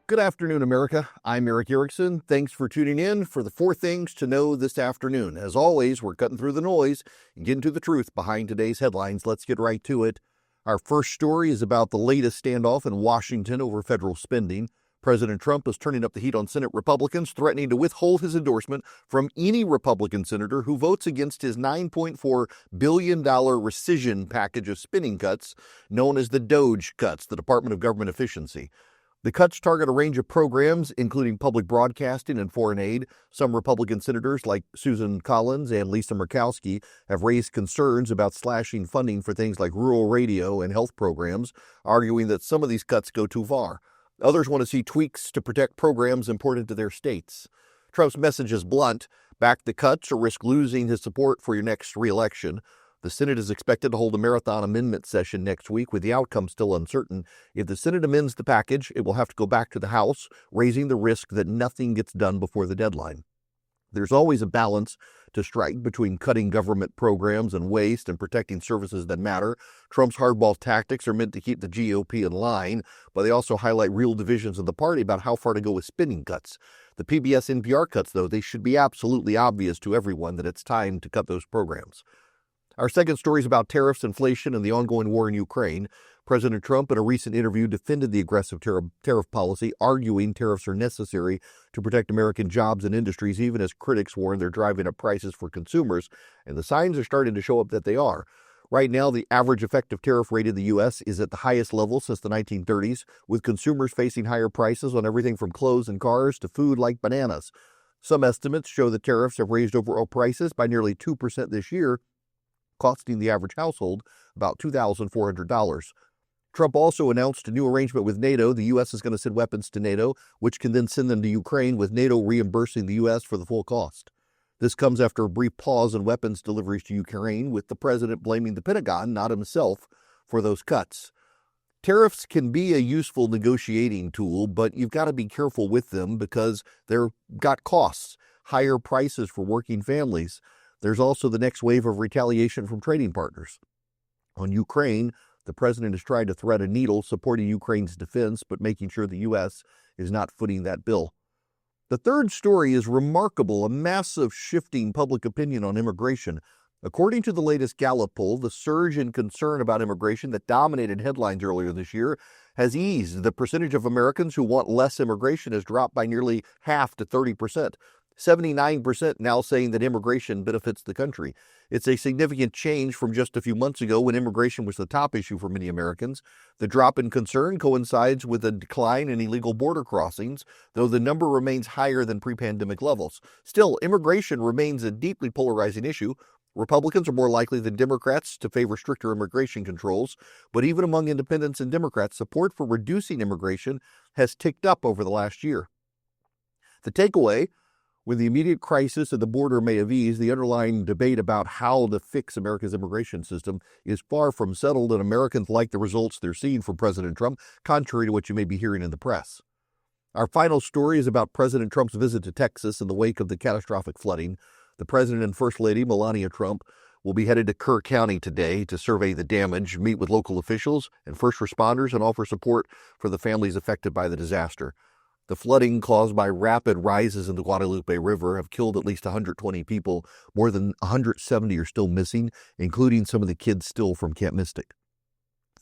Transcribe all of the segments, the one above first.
Good afternoon, America. I'm Erick Erickson. Thanks for tuning in for the 4 things to know this afternoon. As always, we're cutting through the noise and getting to the truth behind today's headlines. Let's get right to it. Our first story is about the latest standoff in Washington over federal spending. President Trump is turning up the heat on Senate Republicans, threatening to withhold his endorsement from any Republican senator who votes against his $9.4 billion rescission package of spending cuts known as the Doge Cuts, the Department of Government Efficiency. The cuts target a range of programs, including public broadcasting and foreign aid. Some Republican senators, like Susan Collins and Lisa Murkowski, have raised concerns about slashing funding for things like rural radio and health programs, arguing that some of these cuts go too far. Others want to see tweaks to protect programs important to their states. Trump's message is blunt: back the cuts or risk losing his support for your next re-election. The Senate is expected to hold a marathon amendment session next week, with the outcome still uncertain. If the Senate amends the package, it will have to go back to the House, raising the risk that nothing gets done before the deadline. There's always a balance to strike between cutting government programs and waste and protecting services that matter. Trump's hardball tactics are meant to keep the GOP in line, but they also highlight real divisions in the party about how far to go with spending cuts. The PBS NPR cuts, though, they should be absolutely obvious to everyone that it's time to cut those programs. Our second story is about tariffs, inflation, and the ongoing war in Ukraine. President Trump, in a recent interview, defended the aggressive tariff policy, arguing tariffs are necessary to protect American jobs and industries, even as critics warn they're driving up prices for consumers. And the signs are starting to show up that they are. Right now, the average effective tariff rate in the U.S. is at the highest level since the 1930s, with consumers facing higher prices on everything from clothes and cars to food like bananas. Some estimates show that tariffs have raised overall prices by nearly 2% this year, costing the average household about $2,400. Trump also announced a new arrangement with NATO. The U.S. is going to send weapons to NATO, which can then send them to Ukraine, with NATO reimbursing the U.S. for the full cost. This comes after a brief pause in weapons deliveries to Ukraine, with the president blaming the Pentagon, not himself, for those cuts. Tariffs can be a useful negotiating tool, but you've got to be careful with them because they've got costs, higher prices for working families. There's also the next wave of retaliation from trading partners. On Ukraine, the president is trying to thread a needle, supporting Ukraine's defense, but making sure the U.S. is not footing that bill. The third story is remarkable: a massive shifting public opinion on immigration. According to the latest Gallup poll, the surge in concern about immigration that dominated headlines earlier this year has eased. The percentage of Americans who want less immigration has dropped by nearly half to 30%. 79% now saying that immigration benefits the country. It's a significant change from just a few months ago when immigration was the top issue for many Americans. The drop in concern coincides with a decline in illegal border crossings, though the number remains higher than pre-pandemic levels. Still, immigration remains a deeply polarizing issue. Republicans are more likely than Democrats to favor stricter immigration controls, but even among independents and Democrats, support for reducing immigration has ticked up over the last year. The takeaway: when the immediate crisis at the border may have eased, the underlying debate about how to fix America's immigration system is far from settled, and Americans like the results they're seeing from President Trump, contrary to what you may be hearing in the press. Our final story is about President Trump's visit to Texas in the wake of the catastrophic flooding. The President and First Lady, Melania Trump, will be headed to Kerr County today to survey the damage, meet with local officials and first responders, and offer support for the families affected by the disaster. The flooding caused by rapid rises in the Guadalupe River have killed at least 120 people. More than 170 are still missing, including some of the kids still from Camp Mystic.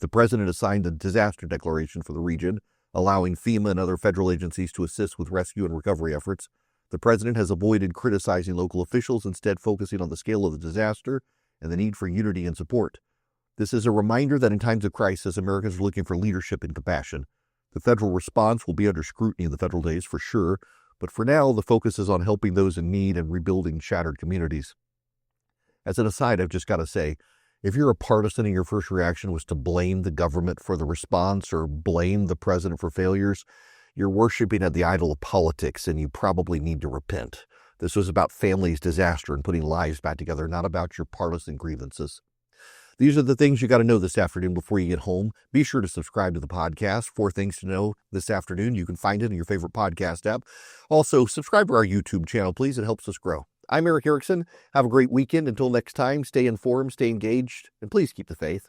The president has signed a disaster declaration for the region, allowing FEMA and other federal agencies to assist with rescue and recovery efforts. The president has avoided criticizing local officials, instead focusing on the scale of the disaster and the need for unity and support. This is a reminder that in times of crisis, Americans are looking for leadership and compassion. The federal response will be under scrutiny in the federal days for sure, but for now, the focus is on helping those in need and rebuilding shattered communities. As an aside, I've just got to say, if you're a partisan and your first reaction was to blame the government for the response or blame the president for failures, you're worshiping at the idol of politics, and you probably need to repent. This was about families' disaster and putting lives back together, not about your partisan grievances. These are the things you got to know this afternoon before you get home. Be sure to subscribe to the podcast. 4 things to know this afternoon. You can find it in your favorite podcast app. Also, subscribe to our YouTube channel, please. It helps us grow. I'm Erick Erickson. Have a great weekend. Until next time, stay informed, stay engaged, and please keep the faith.